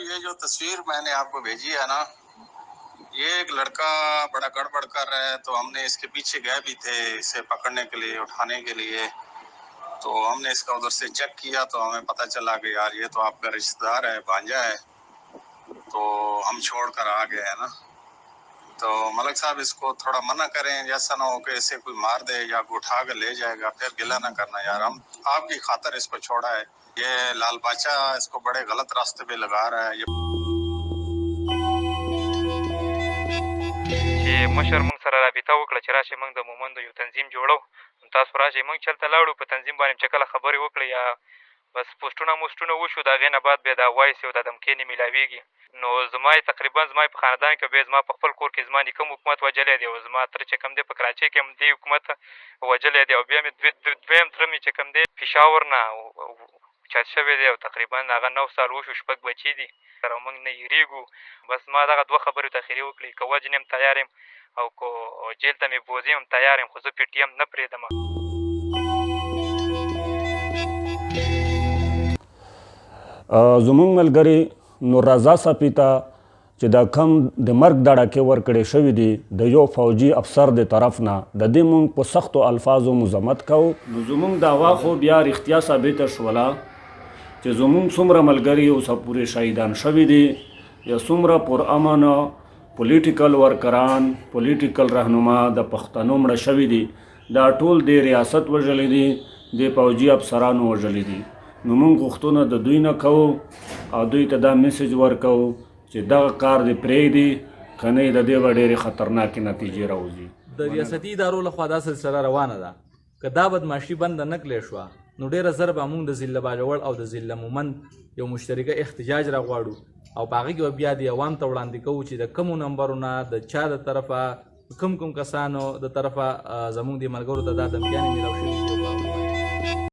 ये जो तस्वीर मैंने आपको भेजी है ना, ये एक लड़का बड़ा गड़बड़ कर रहा है, तो हमने इसके पीछे गए भी थे इसे पकड़ने के लिए, उठाने के लिए। तो हमने इसका उधर से चेक किया तो हमें पता चला कि यार ये तो आपका रिश्तेदार है, भांजा है। तो हम छोड़ कर आ गए हैं ना। तो मलिक साहब इसको थोड़ा मना करें, जैसा ना हो कि इसे कोई मार दे या उठा कर ले जाएगा, फिर गिला ना करना यार। हम आपकी खातर इसको छोड़ा है। ये लाल बादशाह इसको बड़े गलत रास्ते पे लगा रहा है। چې مشر موږ سره رابطه وکړه چې راشئ موږ د مومندو یو تنظیم جوړو، تاسو راشئ موږ چلته لاړو، په تنظیم باندې چې کله خبرې وکړې یا بس پوسټونه موسټونه وشو، د هغې نه بعد بیا دا وایس او دا دمکې نه میلاوېږي. نو زما یې تقریبا زما یې په خاندان کې بیا زما په خپل کور کې زما نیکه هم حکومت وژلی دی، او زما تره چې کوم دی په کراچۍ کې هم دې حکومت وژلی دی، او بیا مې دویم تره مې چې کوم دی پېښور نه چات شوی دی، او تقریبا هغه 9 سال وشو، 6 بچي دي سره، موږ نه هېرېږو. بس ما دغه 2 خبرې تاخیري وکړې، که وجنې هم تیار یم او که جیل ته مې بوځې هم تیار یم، خو زه پي ټي ایم نه پرېږدم. زمونږ ملګري نور رضا صاحب ته چې دا کم د مرګ دړکې ورکړې شوي دي د یو فوجي افسر د طرف نه، د دې مونږ په سختو الفاظو مذمت کوو. نو زمونږ دعوا خو بیا رښتیا ثابته شوله چې زمونږ څومره ملګري اوسه پورې شهیدان شوي دي یا څومره پرامنه پولیټیکل ورکران، پولیټیکل رهنما د پښتنو مړه شوي دي، دا ټول د ریاست وژلي دي، د فوجي افسرانو وژلي دي. نو موږ غوښتنه د دوی نه کوو او دوی ته دا میسج ورکوو چې دغه کار دې پرېږدي، که نه د دې به ډېرې خطرناکې نتیجې راوځي. د ریاستي ادارو لخوا دا سلسله روانه ده، که دا بدماشي بنده نه کړې شوه نو ډېره زر به موږ د ضلع باجوړ او د ضلع مومند یو مشترکه احتجاج راغواړو، او په هغې کې به بیا د عوام ته وړاندې کوو چې د کومو نمبرونه د چا د طرفه کوم کسانو د طرفه زموږ د ملګرو ته دا دمکیانې میلاو شوي دي.